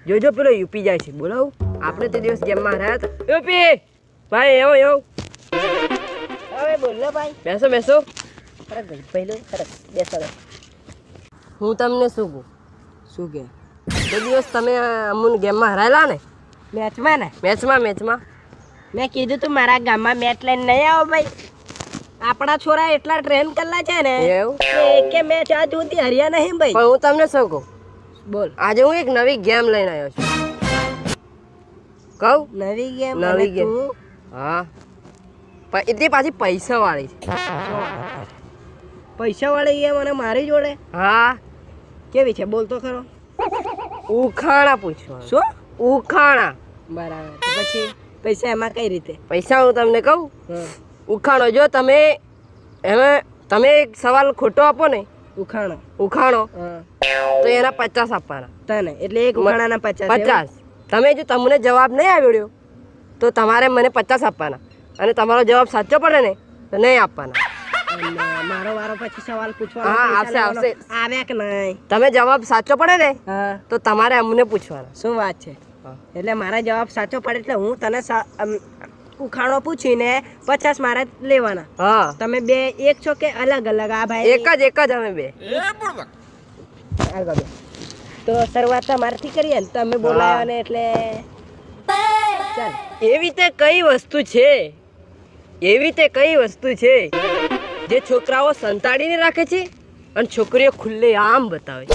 જોજો પેલો યુપી જાય છે, બોલાવું આપણે તે દિવસ ગેમમાં રહ્યા હતા. યુપી ભાઈ એવો એવો હવે બોલો ભાઈ. બેસો બેસો. ફરક ભાઈ પહેલો ફરક બેસો. હું તમને શું કહું, શું કે તે દિવસ તમે અમુન ગેમમાં હરાયેલા ને, મેચમાં ને મેચમાં મેં કીધું તું મારા ગામમાં મેચ લઈને નહીં આવો ભાઈ. આપણા છોરા એટલા ટ્રેન કરેલા છે ને એવું કે મેચ આજ સુધી હર્યા નહીં ભાઈ. પણ હું તમને શું કહું, બોલ. આજે હું એક નવી ગેમ લઈને આવ્યો છું. કહું નવી ગેમ? નવી ગેમ. હા પણ એટલી પાછી પૈસા વાળી છે. પૈસા વાળી ગેમ અને મારી જોડે? હા. કેવી છે બોલ તો ખરો. ઉખાણા પૂછવાનું. શું? ઉખાણા. બરાબર. પછી પૈસા એમાં કઈ રીતે? પૈસા હું તમને કહું, ઉખાણો જો તમે એમાં તમે એક સવાલ ખોટો આપો ને, ઉખાણો તો એના 50 આપવાના તને. એટલે એક ઉખાણાના 50. તમે જો તમને જવાબ નહીં આવડ્યો તો તમારે મને 50 આપવાના, અને તમારો જવાબ સાચો પડે ને તો નહીં આપવાના. મારો વારો પછી સવાલ પૂછવાનો. હા આવશે આવશે. આવે કે નહીં? તમે જવાબ સાચો પડે ને હા તો તમારે અમને પૂછવાના. શું વાત છે? એટલે મારા જવાબ સાચો પડે એટલે હું તને ઉખાણો પૂછીને 50 મારે લેવાના. હા તમે બે એક છો કે અલગ અલગ? આ ભાઈ એક જ અમે બે. આગળ તો શરૂઆત તમારથી કરીએ ને, તમે બોલાવ્યા ને એટલે ચાલ. એવી તે કઈ વસ્તુ છે જે છોકરાઓ સંતાડીને રાખે છે અને છોકરીઓ ખુલ્લે આમ બતાવે છે?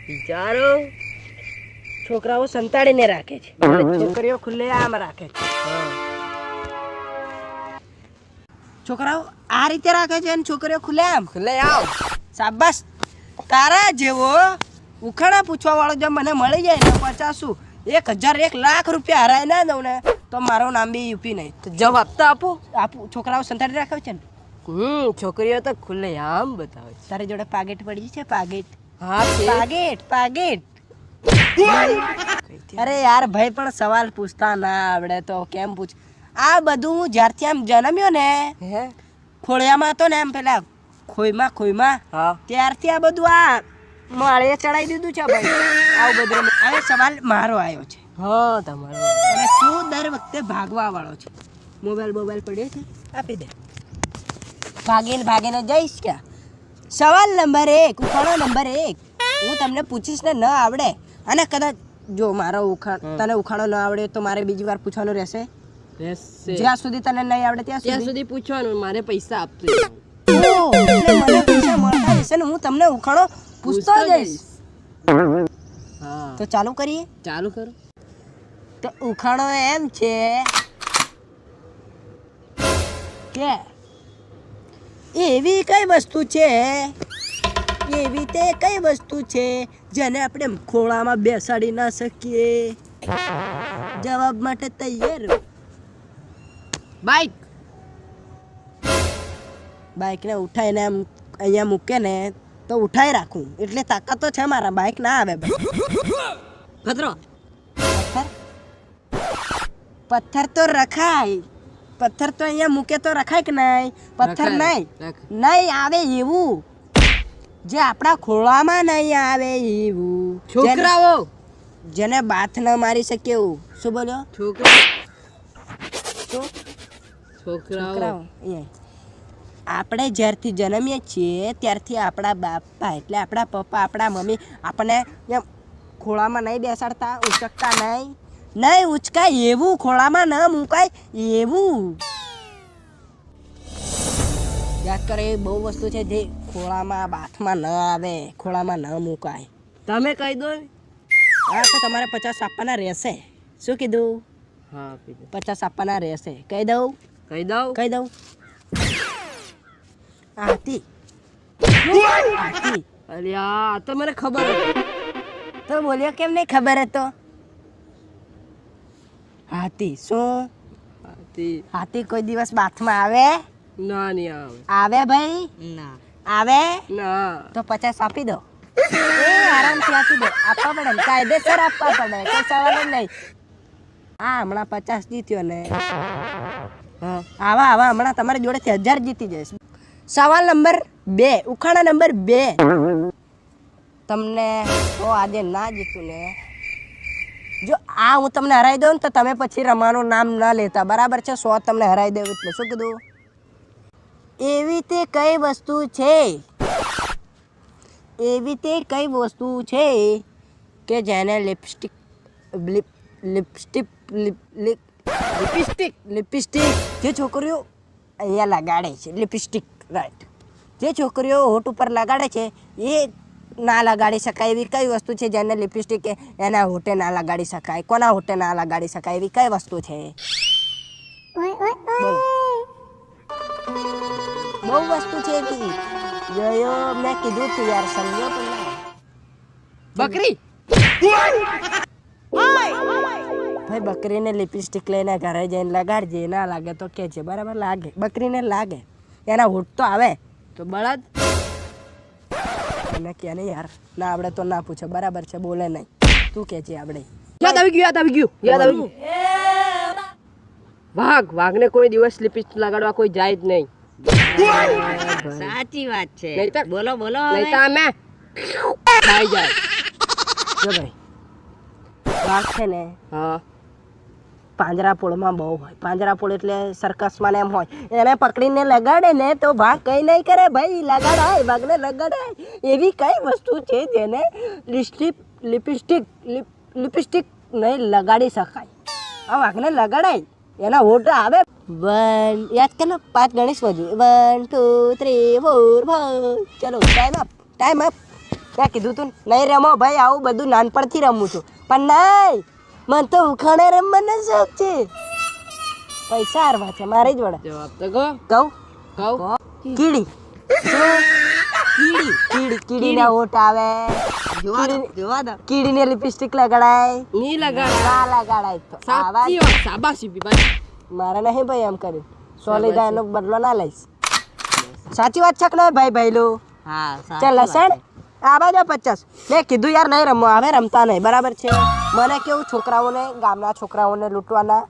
વિચારો. છોકરાઓ સંતાડીને રાખે છે અને છોકરીઓ ખુલ્લે આમ રાખે છે. છોકરાઓ આ રીતે રાખે છે અને છોકરીઓ ખુલ્લે આમ. શાબાશ. તારા જેવો ઉખાણા પૂછવા વાળો જો મને મળી જાય ને 50, 1000, 1 લાખ રૂપિયા હરાય ના દઉં ને તો મારું નામ બી યુપી નહીં. તો જવાબ તો આપો. છોકરાઓ સંતાડી રાખે છે ને. છોકરીઓ તો ખુલ્લે આમ બતાવે છે. તારી જોડે પાગેટ પડી છે? પાગેટ? હા પાગેટ. અરે યાર ભાઈ પણ સવાલ પૂછતા ના આવડે તો કેમ પૂછ? આ બધું હું જ્યારથી આમ જન્મ્યો ને, ખોળિયામાં હતો ને, એમ પેલા ખોઈમાં ત્યારથી આ બધું આ માળે ચડાવી દીધું છે ભાઈ. આવું બધું. હવે સવાલ મારો આવ્યો છે. હા તમારો. અને તું દર વખતે ભાગવા વાળો છે. મોબાઈલ પડ્યો છે, આપી દે. ભાગીને જઈશ ક્યાં? સવાલ નંબર 1, ઉખાણો નંબર 1 હું તમને પૂછીશ ને ન આવડે, અને કદાચ જો મારો તને ઉખાણો ન આવડે તો મારે બીજી વાર પૂછવાનું રહેશે. જ્યાં સુધી તને નહીં આવડે ત્યાં સુધી પૂછવાનું. મારે પૈસા આપતો. મને પૈસા મળતા રહેશે ને હું તમને ઉખાણો પૂછતો જઈશ. તો ચાલુ કરીએ? ચાલુ કરો. તો ઉખાણો એમ છે કે એવી કઈ વસ્તુ છે જેને આપણે ખોળામાં બેસાડી ના શકીએ? જવાબ માટે તૈયાર? બાઇકને ઉઠાઈને એમ અહીંયા મૂકે ને તો ઉઠાઈ રાખું એટલે તાકાત તો છે મારા. બાઇક ના આવે ભાઈ. પથ્થર તો રખાય. પથ્થર તો અહીંયા મૂકે તો રખાય કે નહીં? પથ્થર નહીં આવે એવું, જે આપણા ખોળામાં નહીં આવે એવું. છોકરાઓ જેને બાથ ન મારી શકે એવું. શું બોલ્યો? છોકરાઓ. આપણે જ્યારથી જન્મીએ છીએ ત્યારથી આપણા બાપા એટલે આપણા પપ્પા, આપણા મમ્મી આપણને એમ ખોળામાં નહીં બેસાડતા, ઉચકતા નહીં ઉચકાય એવું, ખોળામાં ન મુકાય એવું. યાદ કરે, એ બહુ વસ્તુ છે જે ખોળામાં બાથમાં ન આવે, ખોળામાં ન મુકાય. તમે કહી દો. હા તો તમારે 50 આપવાના રહેશે. શું કીધું? હા 50 આપવાના રહેશે. કહી દઉં? હાથી. અરે આ તો મને ખબર હતી. તો બોલ્યો કેમ નહીં ખબર હતો? હાથી. શું હાથી કોઈ દિવસ બાથમાં આવે? ના, નહીં આવે. આવે ભાઈ? ના આવે. ના તો 50 આપી દો. આરામથી આપી દો. આપવા પડે ને, કાયદેસર આપવા પડે, કોઈ સવાલ જ નહીં. હા હમણાં 50 જીત્યો ને, આવા હમણાં તમારી જોડેથી 1000 જીતી જઈશ. સવાલ નંબર 2 ઉખાણા નંબર 2 તમને તો આજે ના જીતું ને જો આ હું તમને હરાઈ દઉં ને તો તમે પછી રમાનું નામ ના લેતા બરાબર છે 100 તમને હરાઈ દેવું એટલે શું કીધું એવી તે કઈ વસ્તુ છે કે જેને લિપસ્ટિક જે છોકરીઓ અહીંયા લગાડે છે લિપસ્ટિક રાઈટ જે છોકરીઓ હોઠ ઉપર લગાડે છે એ ના લગાડી શકાય એવી કઈ વસ્તુ છે જેને લિપસ્ટિક એના હોઠે ના લગાડી શકાય કોના હોઠે ના લગાડી શકાય એવી કઈ વસ્તુ છે બોલો. બહુ વસ્તુ છે એવી જોયો મેં કીધું તું યાર સમજો પણ ના. બકરી ભાઈ બકરીને લિપસ્ટિક લઈને ઘરે જઈને લગાડજે ના લાગે તો કે છે બરાબર લાગે બકરીને લાગે એના હોઠ તો આવે તો બળદ એને કે નહીં યાર ના આવડે તો ના પૂછે બરાબર છે બોલે નહીં તું કે છે આવડે યાદ આવી ગયું વાઘને કોઈ દિવસ લિપસ્ટિક લગાડવા કોઈ જાય જ નહીં સાચી વાત છે નહીં તો- બોલો બોલો નહીં તો અમે ખાઈ જાય જો ભાઈ વાઘ છે ને હા પાંજરાપોળમાં બહુ હોય પાંજરાપોળ એટલે સર્કસમાં ને એમ હોય એને પકડીને લગાડે ને તો ભાગ કઈ નહીં કરે ભાઈ લગાડાય ભાગને લગાડાય એવી કઈ વસ્તુ છે જેને લિપસ્ટિક નહીં લગાડી શકાય આ વાઘને લગાડાય એના હોઠ આવે 1 યાદ કર ને 5 ગણેશ વધુ 1 2 3 4 5 ચલો ટાઈમ અપ મેં કીધું તું નહીં રમો ભાઈ આવું બધું નાનપણથી રમું છું પણ નહીં મને તો ઉખાણે રમવાનો શોખ છે પૈસા હારવા છે મારે જ વડે જવાબ તો કહો કીડી કીડીના હોઠ આવે કીડીને લિપસ્ટિક લગાડાય નહીં લગાડ ના લગાડાય તો સાચી વાત શાબાશી ભાઈ મારે નહીં ભાઈ એમ કર્યું સોલિદા એનો બદલો ના લઈશ સાચી વાત છે કે નહીં ભાઈ ભાઈલો હા ચાલ લસણ આ બાજુ 50 મેં કીધું યાર નહીં રમવા હવે રમતા નહીં બરાબર છે મને કેવું છોકરાઓને ગામના છોકરાઓને લૂંટવાના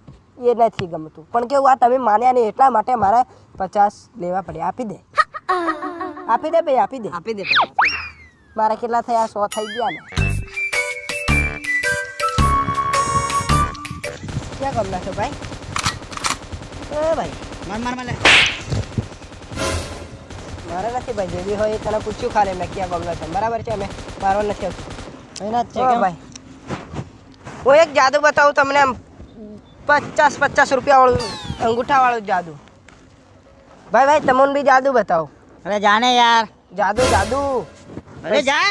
એ નથી ગમતું પણ કેવું આ તમે માન્યા નહીં એટલા માટે મારે 50 લેવા પડે આપી દે ભાઈ આપી દે આપી દે મારા કેટલા થયા 100 થઈ ગયા ને ક્યાં ગમના છો ભાઈ ભાઈ માર લે મારે નથી ભાઈ જેવી હોય એ તને પૂછ્યું ખાલી મેં ક્યાં ગમના છે બરાબર છે અમે મારો નથી આવતું એના જ છે હા ભાઈ હું એક જાદુ બતાવું તમને આમ 50 રૂપિયા વાળું અંગૂઠા વાળું જાદુ ભાઈ તમને બી જાદુ બતાવો અરે જાને યાર જાદુ અરે જા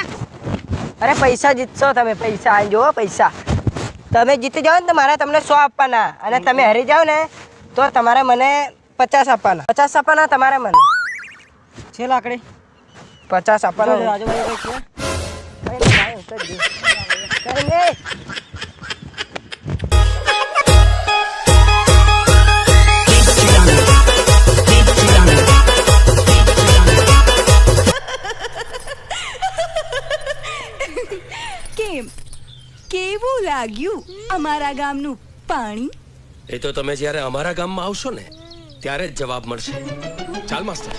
અરે પૈસા જીતશો તમે પૈસા અહીં જુઓ પૈસા તમે જીતી જાઓ ને તો મારે તમને 100 આપવાના અને તમે હારી જાઓ ને તો તમારે મને 50 આપવાના તમારે મને છે લાકડી 50 આપવાના આજુબાજુ કઈ છે કઈ નહીં ભાઈ, ઉતર જ. કઈ નહીં. કેવું લાગ્યું અમારા ગામનું પાણી એ તો તમે જ્યારે અમારા ગામમાં આવશો ને ત્યારે જ જવાબ મળશે ચાલ માસ્તર